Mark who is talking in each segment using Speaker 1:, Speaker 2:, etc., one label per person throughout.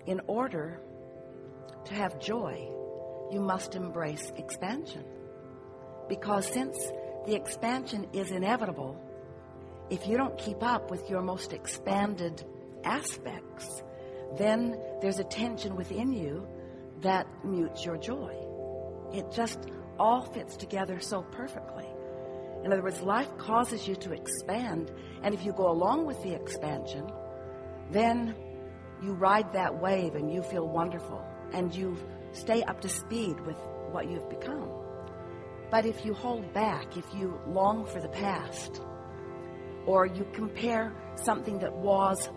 Speaker 1: in order to have joy, you must embrace expansion. Because since the expansion is inevitable, if you don't keep up with your most expanded aspects, then there's a tension within you that mutes your joy. It just all fits together so perfectly. In other words, life causes you to expand, and if you go along with the expansion, then you ride that wave and you feel wonderful, and you stay up to speed with what you've become. But if you hold back, if you long for the past, or you compare something that was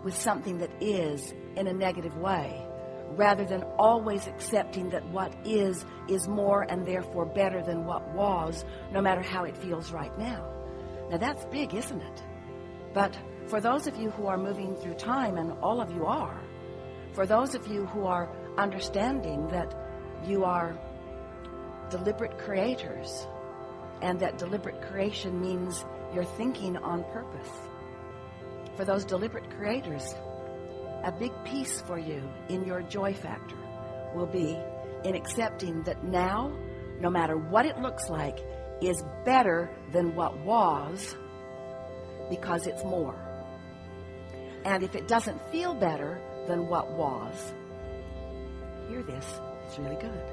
Speaker 1: with something that is in a negative way, rather than always accepting that what is more and therefore better than what was, no matter how it feels right now. Now that's big, isn't it? But for those of you who are moving through time, and all of you are, for those of you who are understanding that you are deliberate creators, and that deliberate creation means you're thinking on purpose, for those deliberate creators, a big piece for you in your joy factor will be in accepting that now, no matter what it looks like, is better than what was, because it's more. And if it doesn't feel better than what was, hear this, it's really good.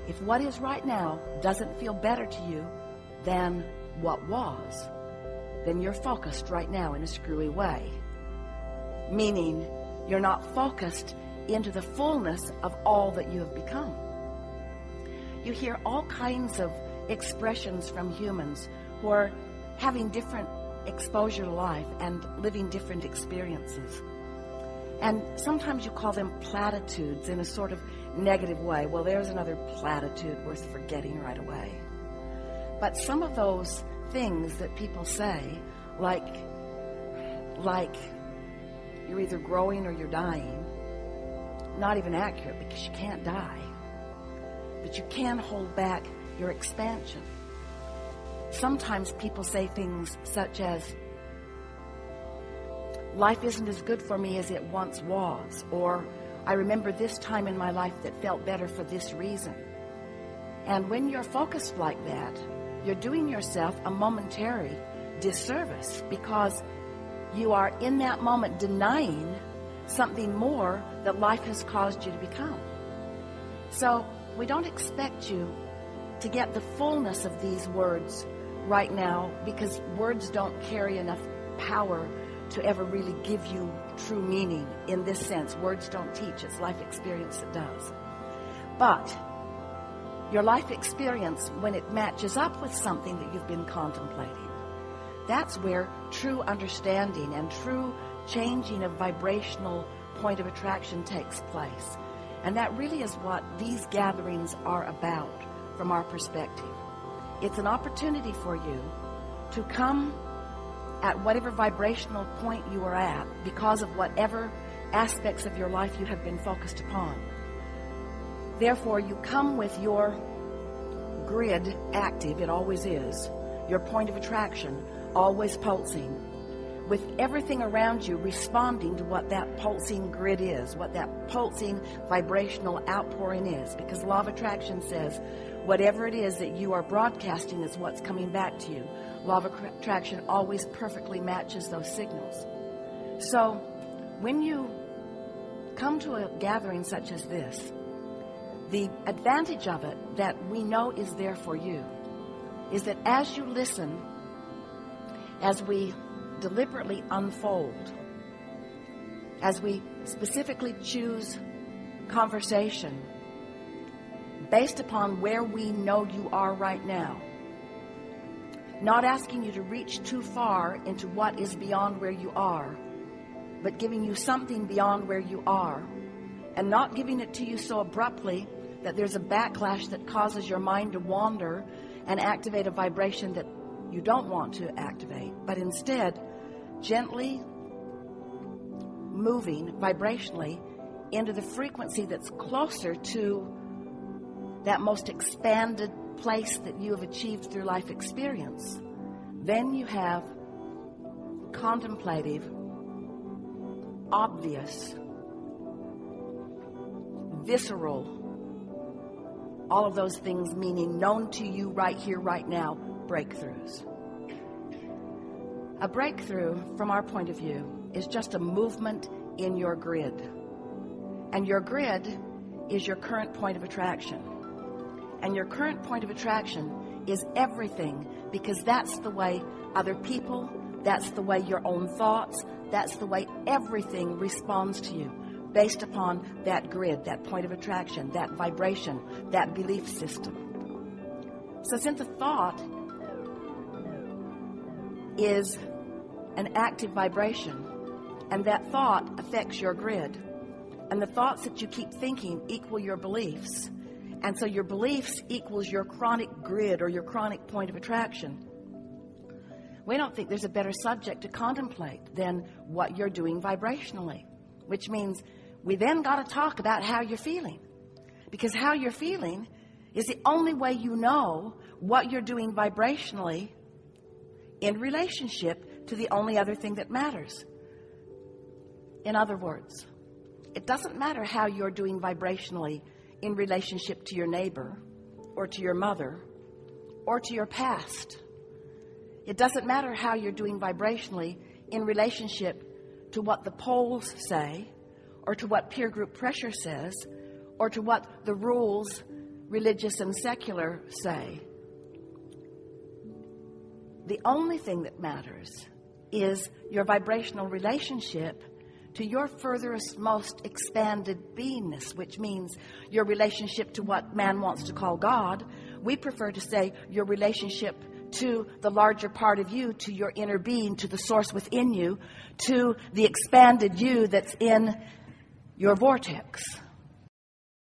Speaker 1: If what is right now doesn't feel better to you than what was, then you're focused right now in a screwy way. Meaning you're not focused into the fullness of all that you have become. You hear all kinds of expressions from humans who are having different exposure to life and living different experiences. And sometimes you call them platitudes in a sort of negative way. Well, there's another platitude worth forgetting right away. But some of those things that people say, like you're either growing or you're dying, not even accurate, because you can't die. But you can hold back your expansion. Sometimes people say things such as, life isn't as good for me as it once was, or I remember this time in my life that felt better for this reason. And when you're focused like that, you're doing yourself a momentary disservice, because you are in that moment denying something more that life has caused you to become. So we don't expect you to get the fullness of these words right now, because words don't carry enough power to ever really give you true meaning in this sense. Words don't teach, it's life experience that does. But your life experience, when it matches up with something that you've been contemplating, that's where true understanding and true changing of vibrational point of attraction takes place. And that really is what these gatherings are about from our perspective. It's an opportunity for you to come at whatever vibrational point you are at because of whatever aspects of your life you have been focused upon. Therefore, you come with your grid active, it always is, your point of attraction always pulsing, with everything around you responding to what that pulsing grid is, what that pulsing vibrational outpouring is. Because law of attraction says whatever it is that you are broadcasting is what's coming back to you. Law of attraction always perfectly matches those signals. So when you come to a gathering such as this, the advantage of it that we know is there for you is that as you listen, as we deliberately unfold, as we specifically choose conversation based upon where we know you are right now, not asking you to reach too far into what is beyond where you are, but giving you something beyond where you are, and not giving it to you so abruptly that there's a backlash that causes your mind to wander and activate a vibration that you don't want to activate, but instead gently moving vibrationally into the frequency that's closer to that most expanded place that you have achieved through life experience. Then you have contemplative obvious, visceral, all of those things meaning known to you right here, right now, breakthroughs. A breakthrough, from our point of view, is just a movement in your grid. And your grid is your current point of attraction. And your current point of attraction is everything, because that's the way other people, that's the way your own thoughts, that's the way everything responds to you, based upon that grid, that point of attraction, that vibration, that belief system. So since a thought is an active vibration, and that thought affects your grid, and the thoughts that you keep thinking equal your beliefs, and so your beliefs equals your chronic grid or your chronic point of attraction, we don't think there's a better subject to contemplate than what you're doing vibrationally, which means we then got to talk about how you're feeling, because how you're feeling is the only way you know what you're doing vibrationally in relationship to the only other thing that matters. In other words, it doesn't matter how you're doing vibrationally in relationship to your neighbor or to your mother or to your past. It doesn't matter how you're doing vibrationally in relationship to what the polls say, or to what peer group pressure says, or to what the rules, religious and secular, say. The only thing that matters is your vibrational relationship to your furthest, most expanded beingness, which means your relationship to what man wants to call God. We prefer to say your relationship to the larger part of you, to your inner being, to the source within you, to the expanded you that's in your vortex.